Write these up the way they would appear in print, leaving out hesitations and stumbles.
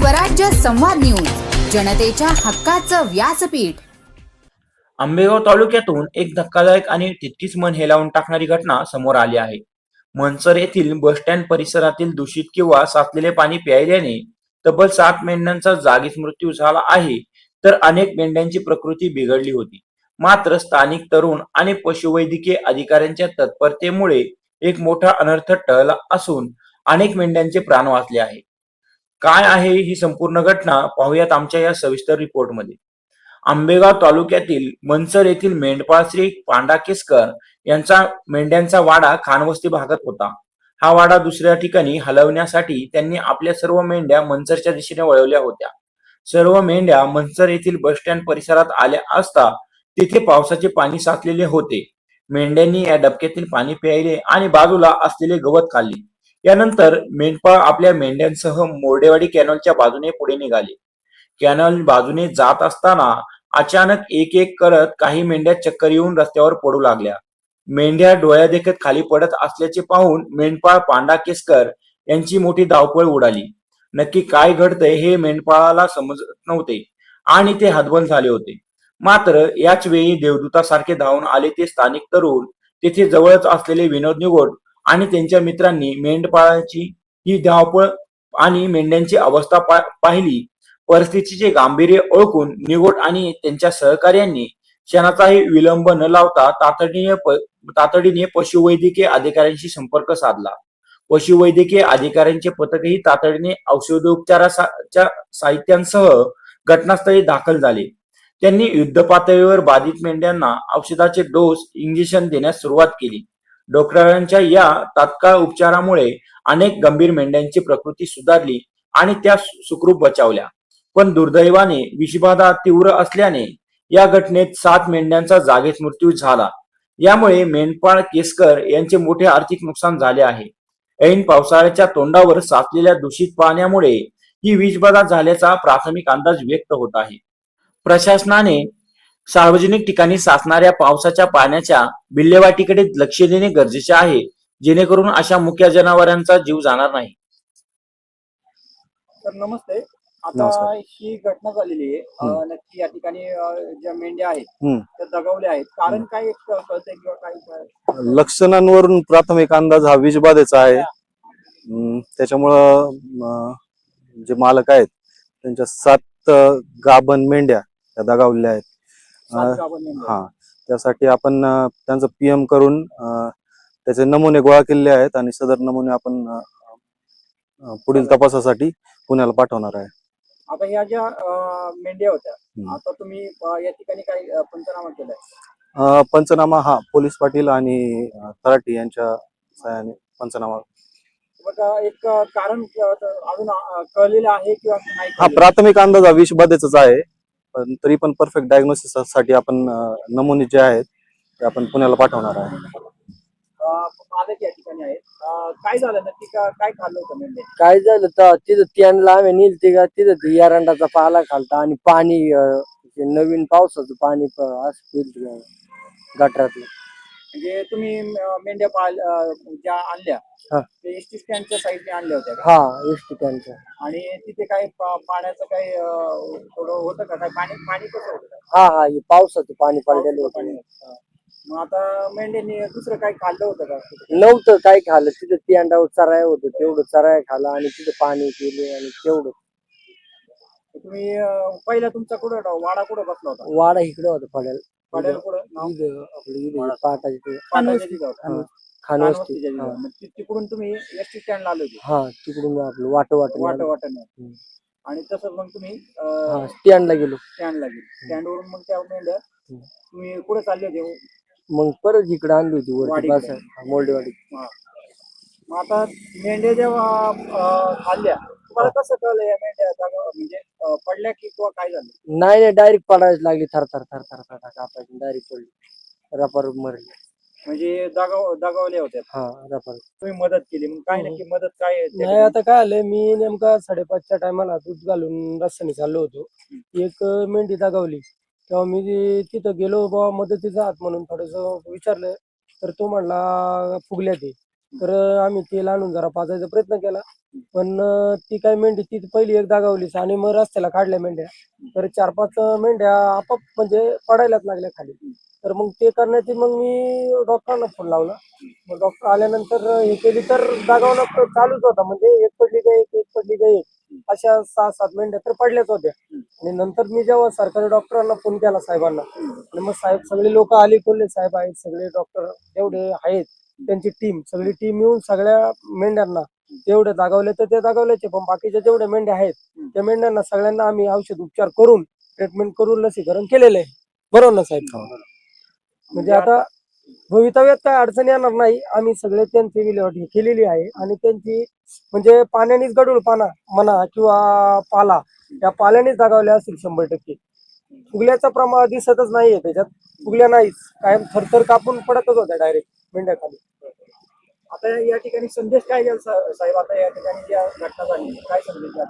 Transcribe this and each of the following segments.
स्वराज्य संवाद न्यूज, जनतेच्या हक्काचं व्यासपीठ. आंबेगाव तालुक्यातून एक धक्कादायक आणि तितकीच मन हेलावून टाकणारी घटना समोर आली आहे. मनसर येथील बस स्टँड परिसरातील दूषित किंवा साचलेले पाणी प्यायल्याने तब्बल 7 मेंढ्यांचा जागीच मृत्यू झाला आहे, तर अनेक मेंढ्यांची प्रकृती बिघडली होती. मात्र स्थानिक तरुण आणि पशुवैद्यकीय अधिकाऱ्यांच्या तत्परतेमुळे एक मोठा अनर्थ टळला असून अनेक मेंढ्यांचे प्राण वाचले आहे. काय आहे ही संपूर्ण घटना पाहूयात आमच्या या सविस्तर रिपोर्टमध्ये. आंबेगाव तालुक्यातील मनसर येथील मेंढपाळ श्री पांडा केसकर यांचा मेंढ्यांचा वाडा खानवस्ती भागात होता. हा वाडा दुसऱ्या ठिकाणी हलवण्यासाठी त्यांनी आपल्या सर्व मेंढ्या मनसरच्या दिशेने वळवल्या होत्या. सर्व मेंढ्या मनसर येथील बस स्टँड परिसरात आल्या असता तिथे पावसाचे पाणी साचलेले होते. मेंढ्यांनी या डबक्यातील पाणी प्यायले आणि बाजूला असलेले गवत खाल्ले. यानंतर मेंढपाळ आपल्या मेंढ्यांसह मोर्डेवाडी कॅनलच्या बाजूने पुढे निघाले. कॅनल बाजूने जात असताना अचानक एक एक करत काही मेंढ्या चक्कर येऊन रस्त्यावर पडू लागल्या. मेंढ्या डोळ्यादेखत खाली पडत असल्याचे पाहून मेंढपाळ पांडा केसकर यांची मोठी धावपळ उडाली. नक्की काय घडतंय हे मेंढपाळाला समजत नव्हते आणि ते हतबल झाले होते. मात्र याच वेळी देवदूतासारखे धावून आले ते स्थानिक तरुण. तेथे जवळच असलेले विनोद निगोड आणि त्यांच्या मित्रांनी मेंढपाळाची ही धावपळ आणि मेंढ्यांची अवस्था पाहिली. परिस्थितीचे गांभीर्य ओळखून निगोड आणि त्यांच्या सहकार्यांनी क्षणाचाही विलंब न लावता तातडीने पशुवैद्यकीय अधिकाऱ्यांशी संपर्क साधला. पशुवैद्यकीय अधिकाऱ्यांचे पथकही तातडीने औषधोपचाराच्या साहित्यांसह घटनास्थळी दाखल झाले. त्यांनी युद्धपातळीवर बाधित मेंढ्यांना औषधाचे डोस इंजेक्शन देण्यास सुरुवात केली. डॉक्टरांच्या या तात्काळ उपचारामुळे अनेक गंभीर मेंढ्यांची प्रकृती सुधारली आणि त्या सुखरूप बचावल्या. पण दुर्दैवाने विषबाधा तीव्र असल्याने या घटनेत 7 मेंढ्यांचा जागीच मृत्यू झाला. यामुळे मेंढपाळ केसकर यांचे मोठे आर्थिक नुकसान झाले आहे. ऐन पावसाळ्याच्या तोंडावर साचलेल्या दूषित पाण्यामुळे ही विषबाधा झाल्याचा प्राथमिक अंदाज व्यक्त होत आहे. प्रशासनाने सार्वजनिक ठिकाणी साचणाऱ्या पावसाच्या पाण्याच्या विल्हेवाटीकडे लक्ष देणे गरजेचे आहे, जेणेकरून अशा मुक्या जनावरांचा जीव जाणार नाही. तर नमस्ते. आता नमस्कार. ही घटना झालेली आहे. नक्की या ठिकाणी ज्या मेंढ्या आहेत हम्म. त्या दगावल्या आहेत. कारण काय कळतंय किंवा काय? लक्षणांवरून प्राथमिक अंदाज हा विषबाधेचा आहे. त्याच्यामुळं जे मालक आहेत त्यांच्या 7 गाभण मेंढ्या त्या दगावलेल्या आहेत. 7 गाभण मेंढ्या. हा, त्यासाठी आपण त्यांचं पीएम करून त्याचे नमुने गोळा केलेले आहेत आणि सदर नमुने आपण पुढील तपासासाठी पुण्याला पाठवणार आहे. आता ह्या ज्या मेंढ्या होत्या, आता तुम्ही या ठिकाणी काय पंचनामा केलाय? पंचनामा हा पोलीस पाटील आणि तलाठी यांच्या सहाय्याने पंचनामा. बघा, एक कारण अजून कळलेलं आहे किंवा नाही? हा, प्राथमिक अंदाज हा विषबाधेचाच आहे, पण तरी पण परफेक्ट डायग्नोसिस साठी आपण नमुने जे आहेत ते आपण पुण्याला पाठवणार आहे. मालक या ठिकाणी आहेत. काय झालं नक्की? काय खाल्लं होतं मेंढ्या? काय झालं तर तिथं त्यांना आम्ही नेलते का तिथं ते एरंडाचा पाला खालता आणि पाणी ते नवीन पावसाचं पाणी असं पिलं गटारातलं. म्हणजे तुम्ही मेंढ्या ज्या आणल्या हा. ते एसटी स्टँडच्या साईडने आणल्या होत्या का? हा, एसटी त्यांचं. आणि तिथे काय पाण्याचं काय थोडं होतं का? काय पाणी कसं होतं? हा, हे पावसाचं पाणी पडलेलं पाणी होतं. होतं. मग आता मेंढ्यांनी दुसरं काय खाल्लं होतं का? नव्हतं काय खाल्लं, तिथं तेंडावर चराय होतं तेवढं चराय खाल्लं आणि तिथं पाणी पिले आणि तेवढं. तुम्ही पहिला तुमचा वाडा कुठं बसला होता? वाडा इकडं होतं पडेल वाड्याला कुठं? इथं आपलं इथं पाटाची पाटाच्या तिथं होतं. खानवस्ती. तिथं. मग तिकडून तुम्ही एसटी स्टँडला आले होते? हा, तिकडून आपलं वाटणे. आणि तसंच मग तुम्ही स्टँडला गेलो. स्टँडला गेले. स्टँडवरून मग त्या मेंढ्या तुम्ही कुठे चालले होते? मग परत इकडे आणली होती वरती वाडीकडे. मोल्डेवाडी. मग आता मेंढ्या जेव्हा खाल्ल्या, तुम्हाला कसं कळलं या मेंढ्या म्हणजे पडल्या की किंवा काय झालं? नाही, डायरेक्ट पडायला लागली, थर थर थर थर थर कापायची, डायरेक्ट पडली, रपर मरली. म्हणजे दगावल्या होत्या. हा, रपर. तुम्ही मदत केली. मग काय नक्की मदत काय आहे? नाही, आता काय आलंय, मी नेमका 5:30च्या टायमाला दूध घालून रस्त्याने चाललो होतो. एक मेंढी दगावली. तेव्हा मी तिथं गेलो, बाबा मदतीचा हात म्हणून थोडस विचारलं, तर तो म्हणला फुगल्या ते. तर आम्ही तेल आणून जरा पाजायचा प्रयत्न केला, पण ती काय मेंढी ती पहिली एक दागावलीच आणि मग रस्त्याला काढल्या मेंढ्या, तर 4-5 मेंढ्या आपोआप म्हणजे पडायलाच लागल्या खाली. तर मग ते करण्याची मग मी डॉक्टरांना फोन लावला. मग डॉक्टर आल्यानंतर हे केली तर दागावणं चालूच होता, म्हणजे एक पडली का एक पडली का एक, अशा 6-7 मेंढ्या तर पडल्याच होत्या. आणि नंतर मी जेव्हा सरकारी डॉक्टरांना फोन केला साहेबांना, आणि मग साहेब सगळे लोक आली कोल्हे साहेब आहेत, सगळे डॉक्टर जेवढे आहेत त्यांची टीम, सगळी टीम येऊन सगळ्या मेंढ्यांना जेवढे दागावले तर ते दागावल्याचे, पण बाकीच्या जेवढ्या मेंढ्या आहेत त्या मेंढ्यांना सगळ्यांना आम्ही औषध उपचार करून ट्रीटमेंट करून लसीकरण केलेलं आहे. बरोबर ना साहेब? म्हणजे आता भवितव्यात काय अडचण येणार नाही. आम्ही सगळे त्यांची विल्हेवाट ही केलेली आहे आणि त्यांची म्हणजे पाण्यानेच गढूळ पाना म्हणा किंवा पाला, त्या पाल्यानेच दागावल्या असतील 100%. फुगल्याचं प्रमाण दिसतच नाहीये त्याच्यात, फुगल्या नाहीच, कायम थरथर कापून पडतच होत्या डायरेक्ट मेंढ्या खाली. आता या ठिकाणी संदेश काय द्याल साहेब? आता या ठिकाणी ज्या घटना झाली काय संदेश द्याल?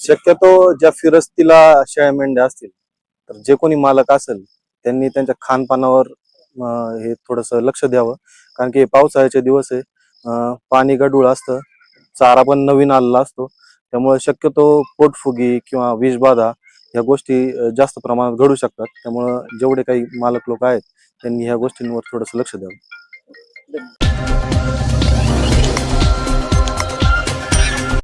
शक्यतो ज्या फिरस्तीला शेळ्या मेंढ्या असतील तर जे कोणी मालक असेल त्यांनी त्यांच्या खानपानावर हे थोडस लक्ष द्यावं, कारण की पावसाळ्याचे दिवस आहे, पाणी गढूळ असतं, चारा पण नवीन आलेला असतो, त्यामुळे शक्यतो पोटफुगी किंवा विषबाधा या गोष्टी जास्त प्रमाणात घडू शकतात. त्यामुळं जेवढे काही मालक लोक आहेत त्यांनी ह्या गोष्टींवर थोडंसं लक्ष द्यावं.